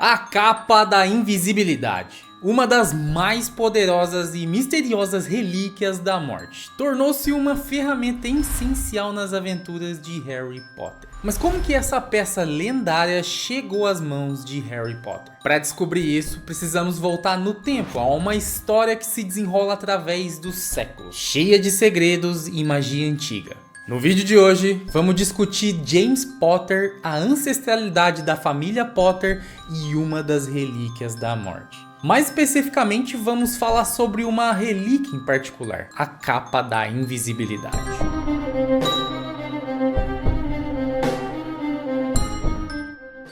A capa da invisibilidade. Uma das mais poderosas e misteriosas relíquias da morte. Tornou-se uma ferramenta essencial nas aventuras de Harry Potter. Mas como que essa peça lendária chegou às mãos de Harry Potter? Para descobrir isso, precisamos voltar no tempo, a uma história que se desenrola através dos séculos, cheia de segredos e magia antiga. No vídeo de hoje, vamos discutir James Potter, a ancestralidade da família Potter e uma das relíquias da morte. Mais especificamente, vamos falar sobre uma relíquia em particular, a capa da invisibilidade.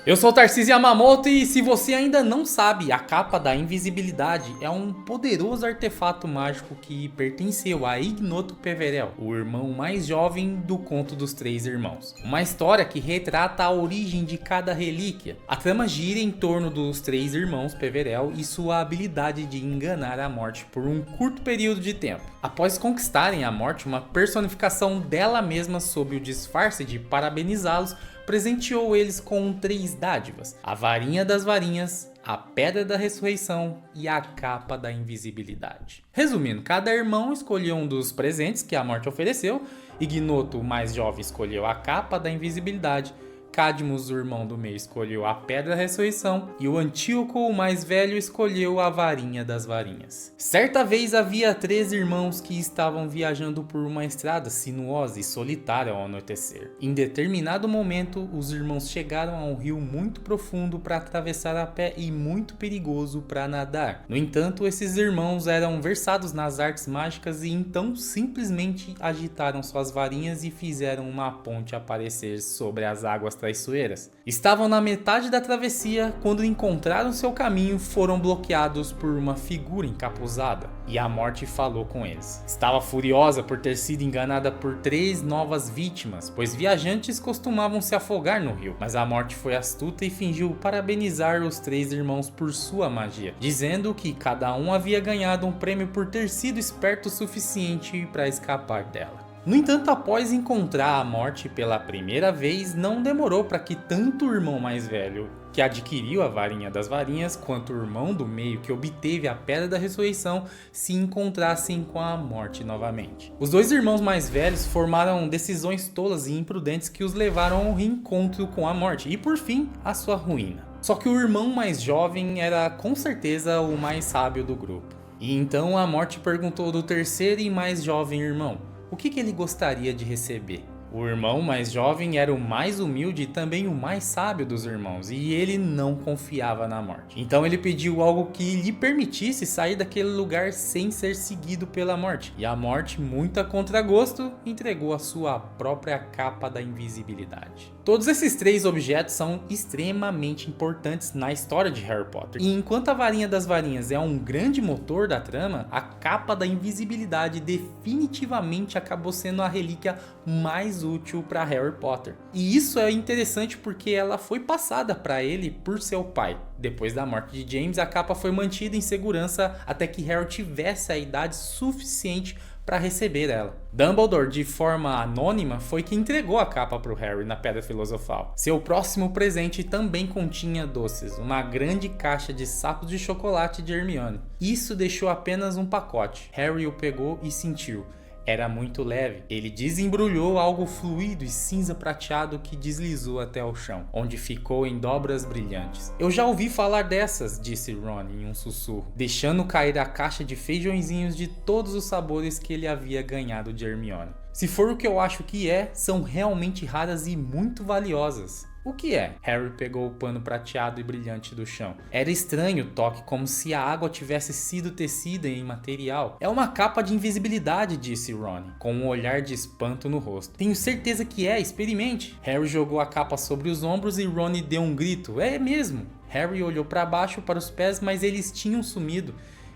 Eu sou Tarcísio Yamamoto e se você ainda não sabe, a capa da invisibilidade é um poderoso artefato mágico que pertenceu a Ignoto Peverell, o irmão mais jovem do Conto dos Três Irmãos. Uma história que retrata a origem de cada relíquia. A trama gira em torno dos três irmãos Peverell e sua habilidade de enganar a morte por um curto período de tempo. Após conquistarem a morte, uma personificação dela mesma sob o disfarce de parabenizá-los, presenteou eles com 3 dádivas: a varinha das varinhas, a pedra da ressurreição e a capa da invisibilidade. Resumindo, cada irmão escolheu um dos presentes que a morte ofereceu. Ignoto, o mais jovem, escolheu a capa da invisibilidade. Cadmus, o irmão do meio, escolheu a pedra da ressurreição e o Antíoco, o mais velho, escolheu a varinha das varinhas. Certa vez havia 3 irmãos que estavam viajando por uma estrada sinuosa e solitária ao anoitecer. Em determinado momento, os irmãos chegaram a um rio muito profundo para atravessar a pé e muito perigoso para nadar. No entanto, esses irmãos eram versados nas artes mágicas e então simplesmente agitaram suas varinhas e fizeram uma ponte aparecer sobre as águas traiçoeiras. Estavam na metade da travessia quando encontraram seu caminho, foram bloqueados por uma figura encapuzada e a morte falou com eles. Estava furiosa por ter sido enganada por 3 novas vítimas, pois viajantes costumavam se afogar no rio, mas a morte foi astuta e fingiu parabenizar os 3 irmãos por sua magia, dizendo que cada um havia ganhado um prêmio por ter sido esperto o suficiente para escapar dela. No entanto, após encontrar a morte pela primeira vez, não demorou para que tanto o irmão mais velho, que adquiriu a varinha das varinhas, quanto o irmão do meio, que obteve a pedra da ressurreição, se encontrassem com a morte novamente. Os 2 irmãos mais velhos formaram decisões tolas e imprudentes que os levaram ao reencontro com a morte e, por fim, à sua ruína. Só que o irmão mais jovem era com certeza o mais sábio do grupo. E então a morte perguntou do terceiro e mais jovem irmão o que ele gostaria de receber. O irmão mais jovem era o mais humilde e também o mais sábio dos irmãos, e ele não confiava na morte. Então ele pediu algo que lhe permitisse sair daquele lugar sem ser seguido pela morte. E a morte, muito a contragosto, entregou a sua própria capa da invisibilidade. Todos esses 3 objetos são extremamente importantes na história de Harry Potter. E enquanto a varinha das varinhas é um grande motor da trama, a capa da invisibilidade definitivamente acabou sendo a relíquia mais útil para Harry Potter. E isso é interessante porque ela foi passada para ele por seu pai. Depois da morte de James, a capa foi mantida em segurança até que Harry tivesse a idade suficiente para receber ela. Dumbledore, de forma anônima, foi quem entregou a capa para o Harry na Pedra Filosofal. Seu próximo presente também continha doces, uma grande caixa de sapos de chocolate de Hermione. Isso deixou apenas um pacote. Harry o pegou e sentiu. Era muito leve. Ele desembrulhou algo fluido e cinza prateado que deslizou até o chão, onde ficou em dobras brilhantes. Eu já ouvi falar dessas, disse Ron em um sussurro, deixando cair a caixa de feijõezinhos de todos os sabores que ele havia ganhado de Hermione. Se for o que eu acho que é, são realmente raras e muito valiosas. O que é? Harry pegou o pano prateado e brilhante do chão. Era estranho o toque, como se a água tivesse sido tecida em material. É uma capa de invisibilidade, disse Ron, com um olhar de espanto no rosto. Tenho certeza que é, experimente. Harry jogou a capa sobre os ombros e Ron deu um grito. É mesmo! Harry olhou para baixo, para os pés, mas eles tinham sumido.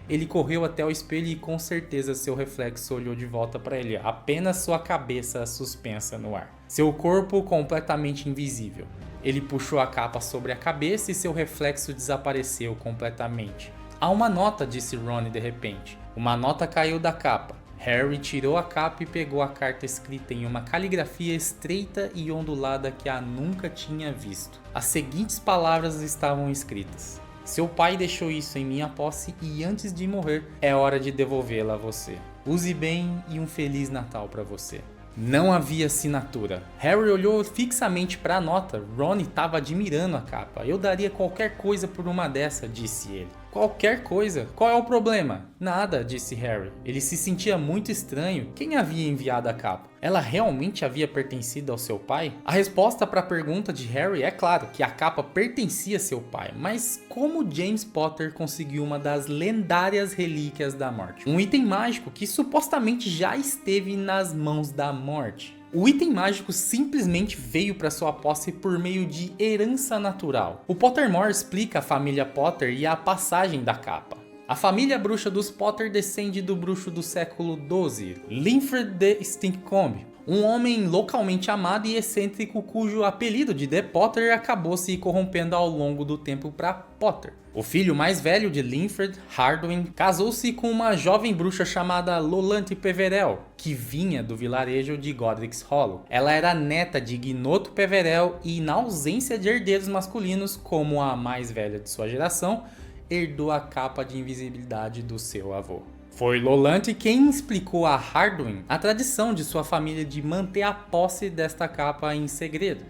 Ele correu até o espelho e com certeza seu reflexo olhou de volta para ele, apenas sua cabeça suspensa no ar. Seu corpo completamente invisível. Ele puxou a capa sobre a cabeça e seu reflexo desapareceu completamente. Há uma nota, disse Ron de repente. Uma nota caiu da capa. Harry tirou a capa e pegou a carta escrita em uma caligrafia estreita e ondulada que a nunca tinha visto. As seguintes palavras estavam escritas: seu pai deixou isso em minha posse e antes de morrer é hora de devolvê-la a você. Use bem e um Feliz Natal para você. Não havia assinatura. Harry olhou fixamente para a nota. Ron estava admirando a capa. Eu daria qualquer coisa por uma dessa, disse ele. Qualquer coisa? Qual é o problema? Nada, disse Harry. Ele se sentia muito estranho. Quem havia enviado a capa? Ela realmente havia pertencido ao seu pai? A resposta para a pergunta de Harry é claro que a capa pertencia a seu pai, mas como James Potter conseguiu uma das lendárias relíquias da morte? Um item mágico que supostamente já esteve nas mãos da morte. O item mágico simplesmente veio para sua posse por meio de herança natural. O Pottermore explica a família Potter e a passagem da capa. A família bruxa dos Potter descende do bruxo do século XII, Linfred de Stincombe, um homem localmente amado e excêntrico cujo apelido de The Potter acabou se corrompendo ao longo do tempo para Potter. O filho mais velho de Linfred, Hardwin, casou-se com uma jovem bruxa chamada Lolante Peverell, que vinha do vilarejo de Godric's Hollow. Ela era neta de Ignoto Peverell e, na ausência de herdeiros masculinos, como a mais velha de sua geração, herdou a capa de invisibilidade do seu avô. Foi Lolante quem explicou a Hardwin a tradição de sua família de manter a posse desta capa em segredo,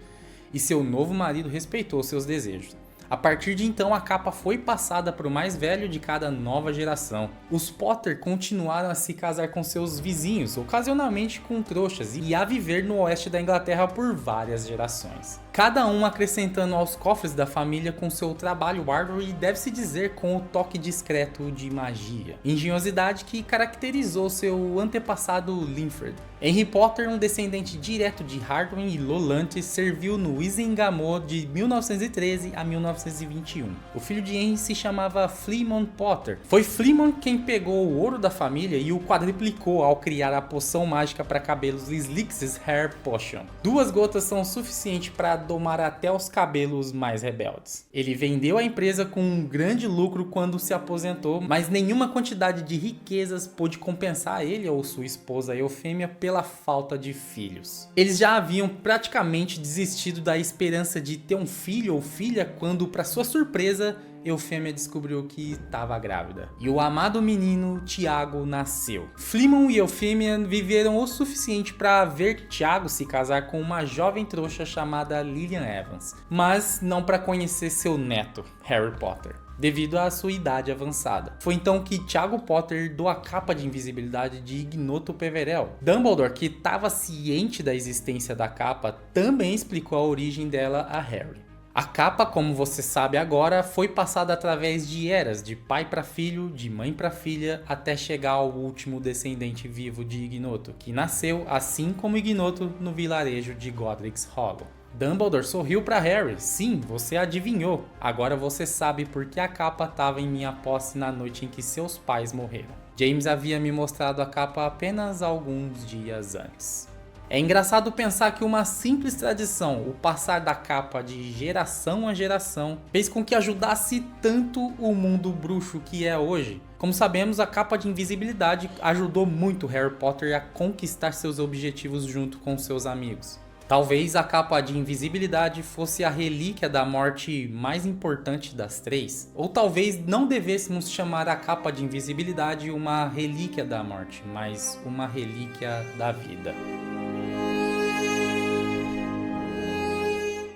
e seu novo marido respeitou seus desejos. A partir de então, a capa foi passada para o mais velho de cada nova geração. Os Potter continuaram a se casar com seus vizinhos, ocasionalmente com trouxas, e a viver no oeste da Inglaterra por várias gerações. Cada um acrescentando aos cofres da família com seu trabalho árduo e, deve-se dizer, com o toque discreto de magia. Engenhosidade que caracterizou seu antepassado Linfred. Henry Potter, um descendente direto de Hardwin e Lolante, serviu no Wizengamot de 1913 a 1921. O filho de Henry se chamava Fleamon Potter. Foi Fleamon quem pegou o ouro da família e o quadriplicou ao criar a poção mágica para cabelos Slick's Hair Potion. 2 gotas são suficientes para domar até os cabelos mais rebeldes. Ele vendeu a empresa com um grande lucro quando se aposentou, mas nenhuma quantidade de riquezas pôde compensar ele ou sua esposa Eufêmia pela falta de filhos. Eles já haviam praticamente desistido da esperança de ter um filho ou filha quando, para sua surpresa, Eufêmia descobriu que estava grávida. E o amado menino Tiago nasceu. Fleamon e Eufêmia viveram o suficiente para ver Tiago se casar com uma jovem trouxa chamada Lillian Evans, mas não para conhecer seu neto, Harry Potter, devido à sua idade avançada. Foi então que Tiago Potter herdou a capa de invisibilidade de Ignoto Peverell. Dumbledore, que estava ciente da existência da capa, também explicou a origem dela a Harry. A capa, como você sabe agora, foi passada através de eras, de pai para filho, de mãe para filha, até chegar ao último descendente vivo de Ignoto, que nasceu, assim como Ignoto, no vilarejo de Godric's Hollow. Dumbledore sorriu para Harry. Sim, você adivinhou. Agora você sabe por que a capa estava em minha posse na noite em que seus pais morreram. James havia me mostrado a capa apenas alguns dias antes. É engraçado pensar que uma simples tradição, o passar da capa de geração a geração, fez com que ajudasse tanto o mundo bruxo que é hoje. Como sabemos, a capa de invisibilidade ajudou muito Harry Potter a conquistar seus objetivos junto com seus amigos. Talvez a capa de invisibilidade fosse a relíquia da morte mais importante das 3. Ou talvez não devêssemos chamar a capa de invisibilidade uma relíquia da morte, mas uma relíquia da vida.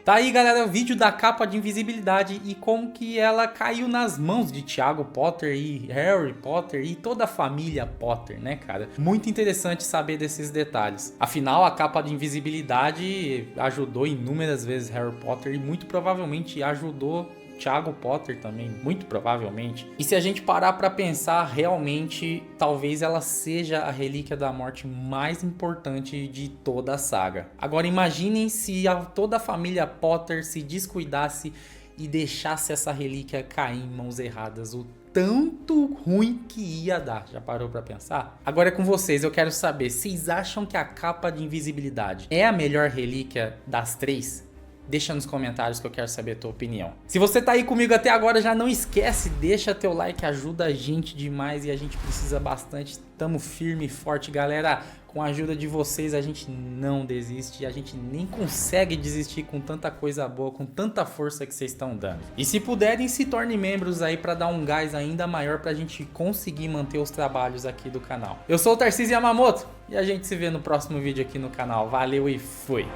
Tá aí, galera, o vídeo da capa de invisibilidade e como que ela caiu nas mãos de Tiago Potter e Harry Potter e toda a família Potter, né, cara? Muito interessante saber desses detalhes. Afinal, a capa de invisibilidade ajudou inúmeras vezes Harry Potter e muito provavelmente ajudou Tiago Potter também, muito provavelmente. E se a gente parar para pensar, realmente, talvez ela seja a relíquia da morte mais importante de toda a saga. Agora imaginem se toda a família Potter se descuidasse e deixasse essa relíquia cair em mãos erradas, o tanto ruim que ia dar. Já parou para pensar? Agora é com vocês, eu quero saber, vocês acham que a capa de invisibilidade é a melhor relíquia das 3? Deixa nos comentários que eu quero saber a tua opinião. Se você tá aí comigo até agora, já não esquece, deixa teu like, ajuda a gente demais e a gente precisa bastante. Tamo firme e forte, galera. Com a ajuda de vocês a gente não desiste, a gente nem consegue desistir com tanta coisa boa, com tanta força que vocês estão dando. E se puderem, se tornem membros aí para dar um gás ainda maior pra gente conseguir manter os trabalhos aqui do canal. Eu sou o Tarcísio Yamamoto e a gente se vê no próximo vídeo aqui no canal. Valeu e fui!